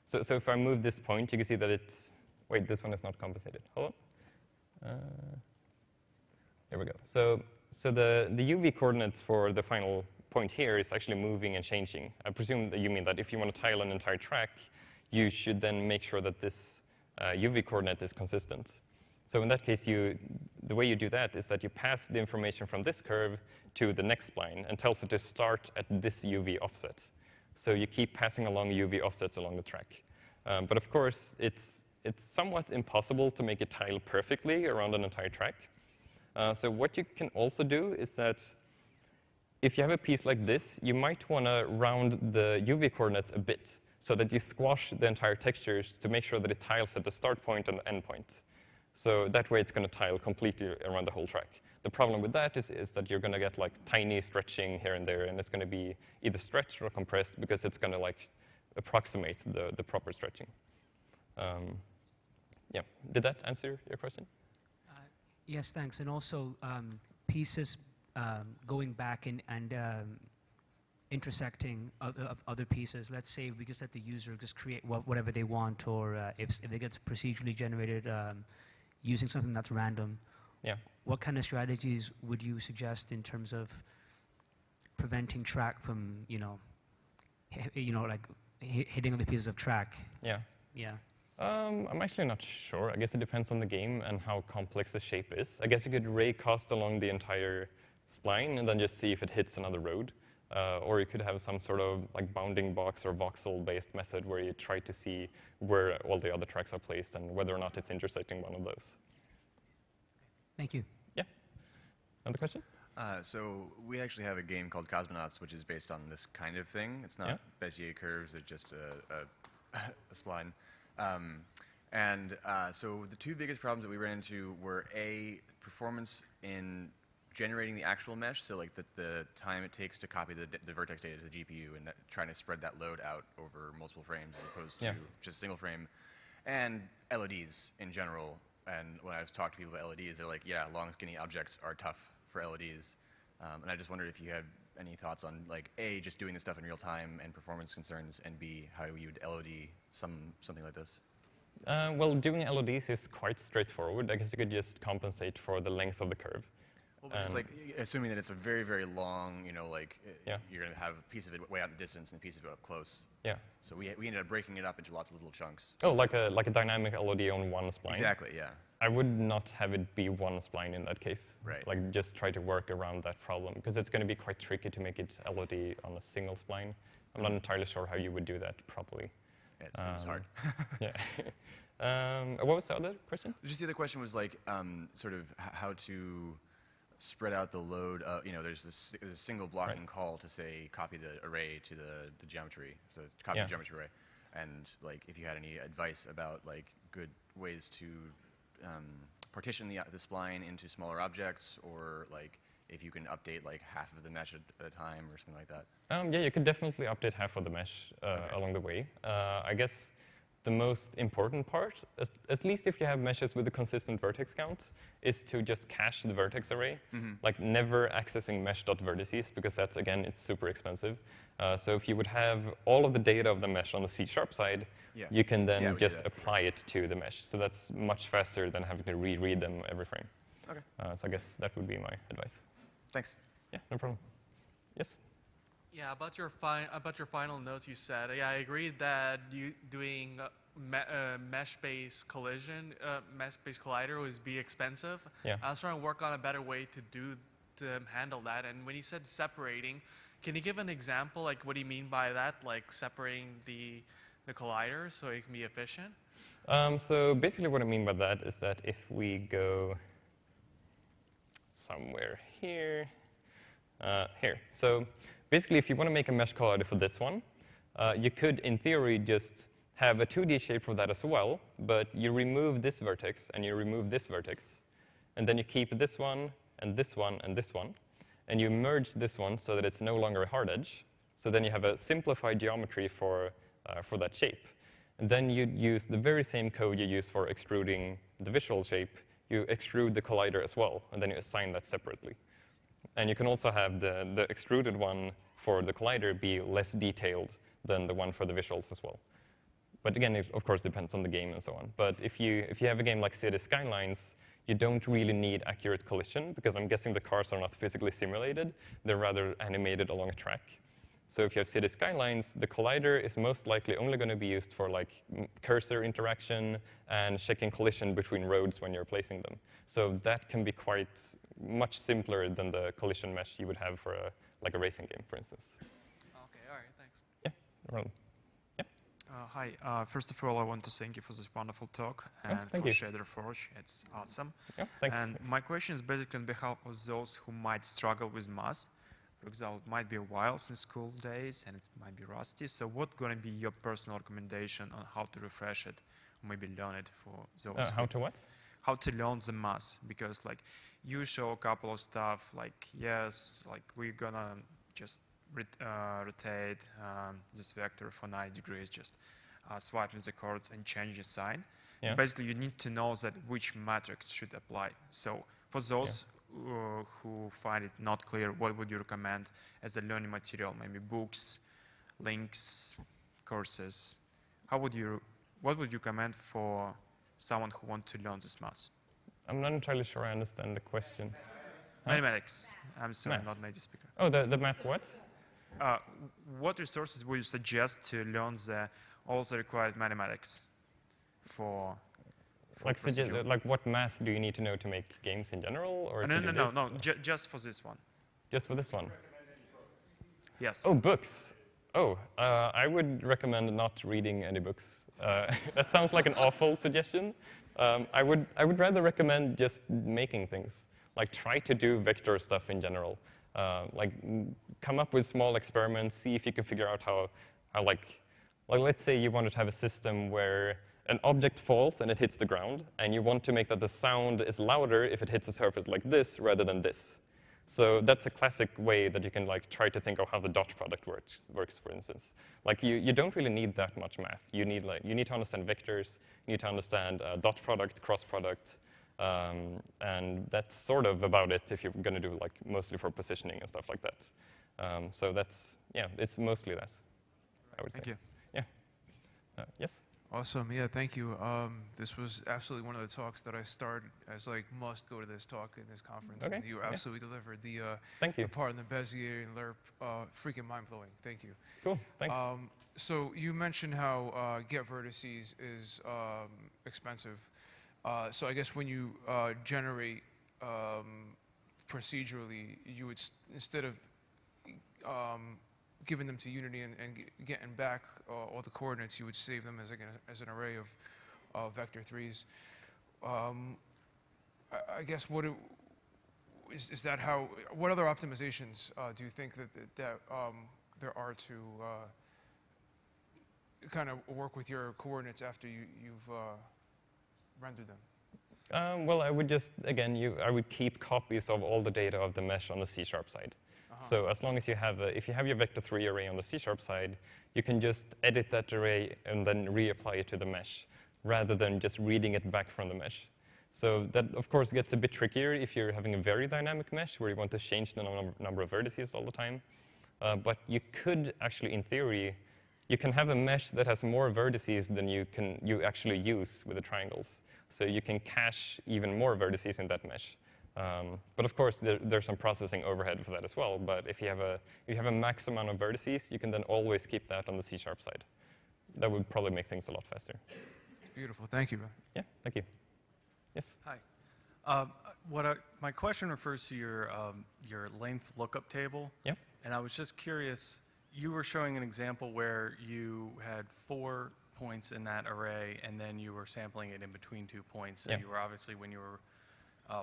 A: so if I move this point, you can see that it's, wait, this one is not compensated. Hold on. There we go. So the UV coordinates for the final point here is actually moving and changing. I presume that you mean that if you want to tile an entire track, you should then make sure that this UV coordinate is consistent. So in that case, the way you do that is that you pass the information from this curve to the next spline and tells it to start at this UV offset. So you keep passing along UV offsets along the track. But of course, it's somewhat impossible to make it tile perfectly around an entire track. So what you can also do is that if you have a piece like this, you might want to round the UV coordinates a bit so that you squash the entire textures to make sure that it tiles at the start point and the end point. So that way, it's going to tile completely around the whole track. The problem with that is that you're going to get like tiny stretching here and there, and it's going to be either stretched or compressed because it's going to like approximate the proper stretching. Yeah, did that answer your question?
D: Yes, thanks. And also pieces going back and intersecting other pieces. Let's say we just let the user just create whatever they want, or if it gets procedurally generated using something that's random.
A: Yeah.
D: What kind of strategies would you suggest in terms of preventing track from, like hitting other pieces of track?
A: Yeah.
D: Yeah.
A: I'm actually not sure. I guess it depends on the game and how complex the shape is. I guess you could raycast along the entire spline and then just see if it hits another road. Or you could have some sort of like bounding box or voxel-based method where you try to see where all the other tracks are placed and whether or not it's intersecting one of those.
D: Thank you.
A: Yeah. Another question?
E: So we actually have a game called Cosmonauts, which is based on this kind of thing. It's not Bézier curves, it's just a spline. So the two biggest problems that we ran into were performance in generating the actual mesh, so like the time it takes to copy the vertex data to the GPU and trying to spread that load out over multiple frames as opposed to just a single frame, and LODs in general. And when I've talked to people about LODs, they're like, yeah, long skinny objects are tough for LODs. And I just wondered if you had any thoughts on like A, just doing this stuff in real time and performance concerns, and B, how you would LOD something like this.
A: Well, doing LODs is quite straightforward. I guess you could just compensate for the length of the curve.
E: Well, but just like assuming that it's a very, very long, you know, like you're going to have a piece of it way out in the distance and a piece of it up close. Yeah. So we ended up breaking it up into lots of little chunks.
A: Oh, like a dynamic LOD on one spline?
E: Exactly, yeah.
A: I would not have it be one spline in that case.
E: Right.
A: Like just try to work around that problem because it's going to be quite tricky to make it LOD on a single spline. I'm not entirely sure how you would do that properly.
E: Yeah, it seems hard.
A: Yeah. What was the other question?
E: Just the other question was like sort of how to spread out the load. You know, there's a single blocking call to say copy the array to the geometry. So copy the geometry array, and like if you had any advice about like good ways to partition the spline into smaller objects, or like if you can update like half of the mesh at a time or something like that.
A: Yeah, you could definitely update half of the mesh along the way. I guess the most important part, at least if you have meshes with a consistent vertex count, is to just cache the vertex array, like never accessing mesh.vertices, because that's, again, it's super expensive. So if you would have all of the data of the mesh on the C# side, you can then just apply it to the mesh. So that's much faster than having to reread them every frame.
E: Okay.
A: So I guess that would be my advice.
E: Thanks.
A: Yeah, no problem. Yes?
F: Yeah, about your final notes, you said, I agree that doing mesh-based collision, mesh-based collider would be expensive.
A: Yeah.
F: I was trying to work on a better way to handle that. And when you said separating, can you give an example? Like, what do you mean by that? Like separating the collider so it can be efficient?
A: So basically, what I mean by that is that if we go somewhere here, here. So basically, if you want to make a mesh collider for this one, you could, in theory, just have a 2D shape for that as well, but you remove this vertex, and you remove this vertex, and then you keep this one, and this one, and this one, and you merge this one so that it's no longer a hard edge. So then you have a simplified geometry for that shape. And then you use the very same code you use for extruding the visual shape. You extrude the collider as well, and then you assign that separately. And you can also have the extruded one for the collider be less detailed than the one for the visuals as well. But again, it of course depends on the game and so on. But if you have a game like City Skylines, you don't really need accurate collision, because I'm guessing the cars are not physically simulated. They're rather animated along a track. So if you have City Skylines, the collider is most likely only going to be used for like cursor interaction and checking collision between roads when you're placing them. So that can be quite much simpler than the collision mesh you would have for like a racing game, for instance.
F: Okay, all right, thanks.
A: Yeah, no problem.
G: Hi. First of all, I want to thank you for this wonderful talk and for Shader Forge. It's awesome.
A: Yeah, thanks.
G: And my question is basically on behalf of those who might struggle with math. For example, it might be a while since school days and it might be rusty. So what's going to be your personal recommendation on how to refresh it, or maybe learn it for those?
A: How to what?
G: How to learn the math, because like you show a couple of stuff like, yes, like we're going to just rotate this vector for 90 degrees, just swiping the chords and change the sign.
A: Yeah.
G: Basically, you need to know that which matrix should apply. So for those who find it not clear, what would you recommend as a learning material? Maybe books, links, courses. What would you recommend for someone who wants to learn this math?
A: I'm not entirely sure I understand the question.
G: Mathematics. I'm sorry, I'm not native speaker.
A: Oh, the math what?
G: What resources would you suggest to learn all the required mathematics for
A: like what math do you need to know to make games in general, or
G: no, just for this one.
A: Just for this one.
G: Yes.
A: Oh, books. Oh, I would recommend not reading any books. That sounds like an awful suggestion. I would rather recommend just making things. like try to do vector stuff in general. Like come up with small experiments, see if you can figure out how like let's say you wanted to have a system where an object falls and it hits the ground, and you want to make that the sound is louder if it hits a surface like this rather than this. So that's a classic way that you can like try to think of how the dot product works, for instance. Like you don't really need that much math. You need to understand vectors, you need to understand dot product, cross product, and that's sort of about it if you're going to do like mostly for positioning and stuff like that. So that's, yeah, it's mostly that, I would say.
H: Thank you.
A: Yeah. Yes?
H: Awesome. Yeah, thank you. This was absolutely one of the talks that I started as like must go to this talk in this conference.
A: Okay.
H: And you absolutely delivered the
A: Thank you.
H: the part in the Bézier and Lerp. Freaking mind blowing. Thank you.
A: Cool. Thanks.
H: So you mentioned how get vertices is expensive. So I guess when you generate procedurally, you would instead of giving them to Unity and getting back all the coordinates, you would save them as an array of vector 3s. I guess is that how? What other optimizations do you think that there are to kind of work with your coordinates after you've rendered them?
A: Well, I would just, again, I would keep copies of all the data of the mesh on the C# side. So as long as you have, if you have your vector 3 array on the C# side, you can just edit that array and then reapply it to the mesh, rather than just reading it back from the mesh. So that, of course, gets a bit trickier if you're having a very dynamic mesh where you want to change the number of vertices all the time. But you could actually, in theory, you can have a mesh that has more vertices than you actually use with the triangles. So you can cache even more vertices in that mesh. But of course, there's some processing overhead for that as well. But if you have a max amount of vertices, you can then always keep that on the C# side. That would probably make things a lot faster.
H: Beautiful. Thank you, man.
A: Yeah, thank you. Yes?
I: Hi. My question refers to your length lookup table.
A: Yeah.
I: And I was just curious, you were showing an example where you had 4 points in that array, and then you were sampling it in between 2 points. So
A: Yeah.
I: you were obviously, when you were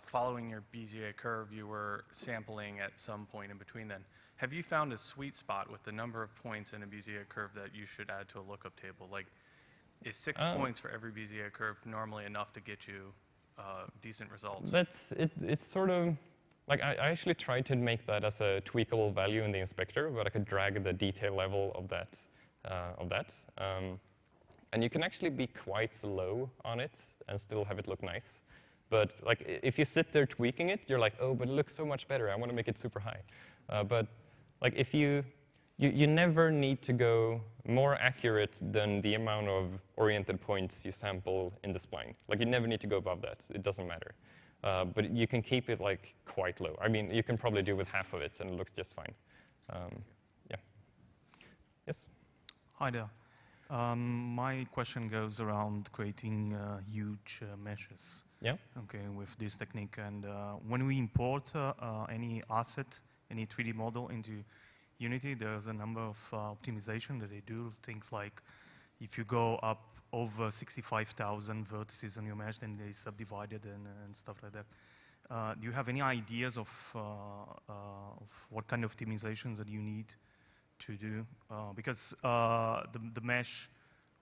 I: following your Bézier curve, you were sampling at some point in between then. Have you found a sweet spot with the number of points in a Bézier curve that you should add to a lookup table? Like, is 6 points for every Bézier curve normally enough to get you decent results?
A: It's sort of, like I actually tried to make that as a tweakable value in the inspector, but I could drag the detail level of that. And you can actually be quite low on it and still have it look nice. But like, if you sit there tweaking it, you're like, oh, but it looks so much better. I want to make it super high. But like, if you never need to go more accurate than the amount of oriented points you sample in the spline. Like, you never need to go above that. It doesn't matter. But you can keep it like quite low. I mean, you can probably do with half of it, and it looks just fine. Yeah. Yes?
J: Hi there. My question goes around creating huge meshes.
A: Yeah.
J: Okay, with this technique. And when we import any asset, any 3D model into Unity, there's a number of optimization that they do. Things like if you go up over 65,000 vertices on your mesh, then they subdivide it and stuff like that. Do you have any ideas of what kind of optimizations that you need to do? Because the mesh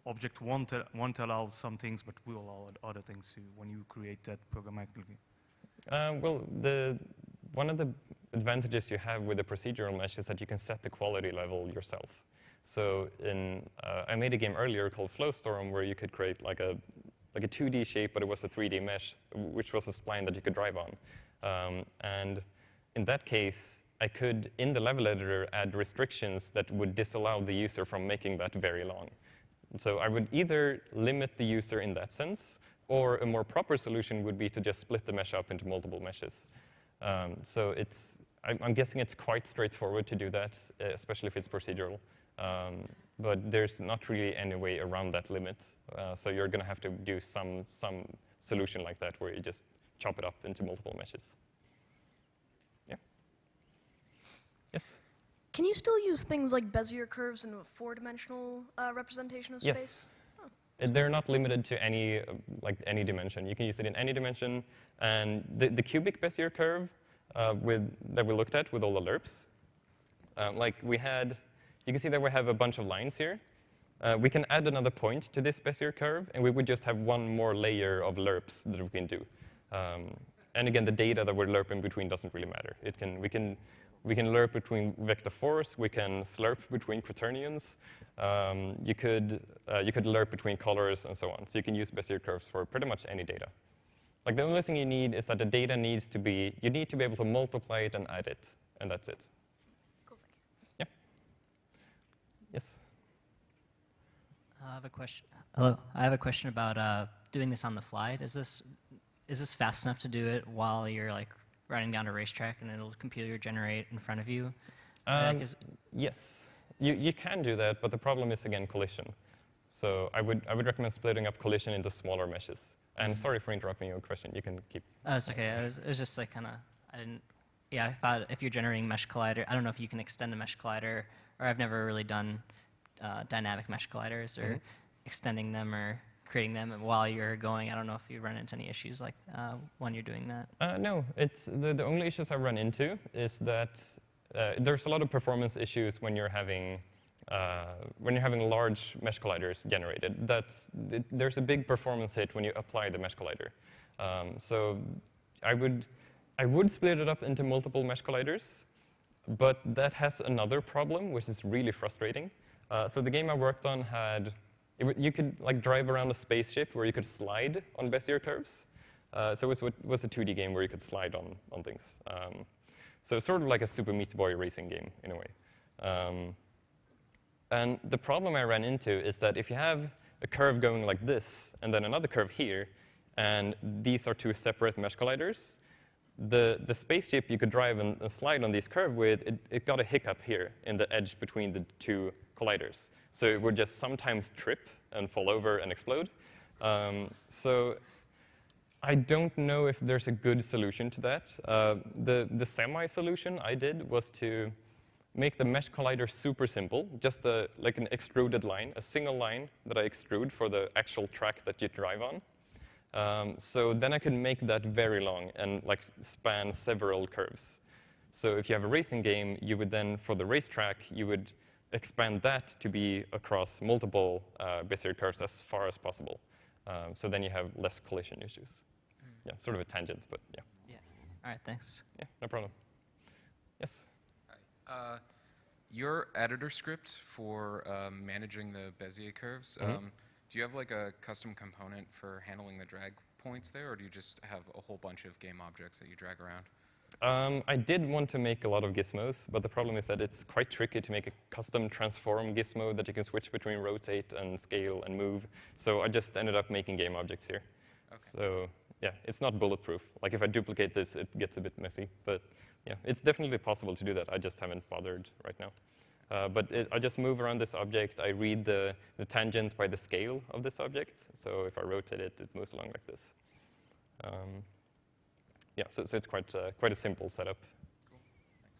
J: object won't allow some things, but will allow other things when you create that programmatically.
A: Well, one of the advantages you have with the procedural mesh is that you can set the quality level yourself. So I made a game earlier called Flowstorm where you could create like a 2D shape, but it was a 3D mesh, which was a spline that you could drive on. And in that case, I could, in the level editor, add restrictions that would disallow the user from making that very long. So I would either limit the user in that sense, or a more proper solution would be to just split the mesh up into multiple meshes. So I'm guessing it's quite straightforward to do that, especially if it's procedural. But there's not really any way around that limit. So you're going to have to do some solution like that where you just chop it up into multiple meshes. Yeah. Yes?
K: Can you still use things like Bézier curves in a 4-dimensional representation of space?
A: Yes.
K: Oh.
A: They're not limited to any any dimension. You can use it in any dimension. And the cubic Bézier curve that we looked at with all the lerps, you can see that we have a bunch of lines here. We can add another point to this Bézier curve, and we would just have one more layer of lerps that we can do. And again, the data that we're lerping between doesn't really matter. We can lerp between vector 4s. We can slurp between quaternions. You could lerp between colors and so on. So you can use Bézier curves for pretty much any data. The only thing you need is that the data needs to be, you need to be able to multiply it and add it, and that's it.
K: Cool, thank you.
A: Yeah. Yes.
K: I have a question. Hello. I have a question about doing this on the fly. Is this fast enough to do it while you're riding down a racetrack and it'll computer generate in front of you?
A: Yes, you can do that, but the problem is again collision. So I would recommend splitting up collision into smaller meshes. And sorry for interrupting your question. You can keep.
K: Oh, it's okay. It was just kind of I thought if you're generating mesh collider, I don't know if you can extend a mesh collider, or I've never really done dynamic mesh colliders or extending them or creating them while you're going. I don't know if you run into any issues when you're doing that.
A: No, it's the only issues I run into is that there's a lot of performance issues when you're having large mesh colliders generated. There's a big performance hit when you apply the mesh collider. So I would split it up into multiple mesh colliders, but that has another problem, which is really frustrating. So the game I worked on had, you could drive around a spaceship where you could slide on Bézier curves. So it was a 2D game where you could slide on things. So sort of like a Super Meat Boy racing game in a way. And the problem I ran into is that if you have a curve going like this, and then another curve here, and these are two separate mesh colliders, the spaceship you could drive and slide on this curve with, it got a hiccup here in the edge between the two colliders. So it would just sometimes trip and fall over and explode. So I don't know if there's a good solution to that. The semi-solution I did was to make the mesh collider super simple, just like an extruded line, a single line that I extrude for the actual track that you drive on. So then I could make that very long and span several curves. So if you have a racing game, you would then, for the racetrack, you would expand that to be across multiple Bézier curves as far as possible. So then you have less collision issues. Yeah, sort of a tangent, but yeah.
K: Yeah. All right, thanks.
A: Yeah, no problem. Yes?
L: Your editor script for managing the Bézier curves, do you have a custom component for handling the drag points there, or do you just have a whole bunch of game objects that you drag around?
A: I did want to make a lot of gizmos, but the problem is that it's quite tricky to make a custom transform gizmo that you can switch between rotate and scale and move. So I just ended up making game objects here. Okay. So yeah, it's not bulletproof. If I duplicate this, it gets a bit messy. But yeah, it's definitely possible to do that. I just haven't bothered right now. But I just move around this object. I read the tangent by the scale of this object. So if I rotate it, it moves along like this. Yeah, so it's quite a simple setup.
L: Cool. Thanks.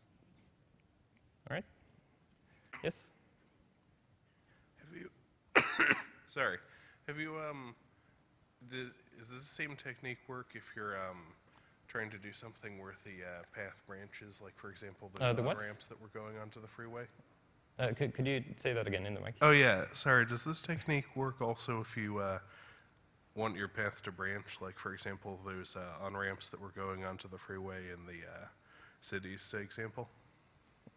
A: All right. Yes.
M: Have you? Sorry. Have you? Is this the same technique work if you're trying to do something where the path branches, like for example, those ramps that were going onto the freeway?
A: Could you say that again in the mic?
M: Oh yeah. Sorry. Does this technique work also if you want your path to branch, like for example, those on-ramps that were going onto the freeway in the cities, say example?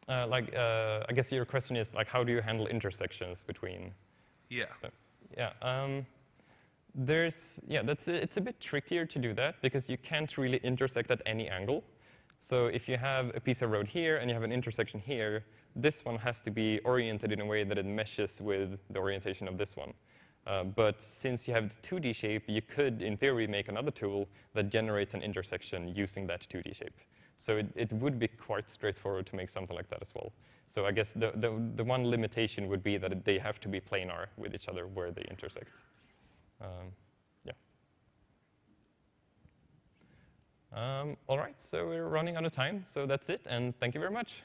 A: I guess your question is how do you handle intersections between?
M: Yeah.
A: Yeah. It's a bit trickier to do that because you can't really intersect at any angle. So if you have a piece of road here and you have an intersection here, this one has to be oriented in a way that it meshes with the orientation of this one. But since you have the 2D shape, you could, in theory, make another tool that generates an intersection using that 2D shape. So it would be quite straightforward to make something like that as well. So I guess the one limitation would be that they have to be planar with each other where they intersect. Yeah. All right, so we're running out of time. So that's it, and thank you very much.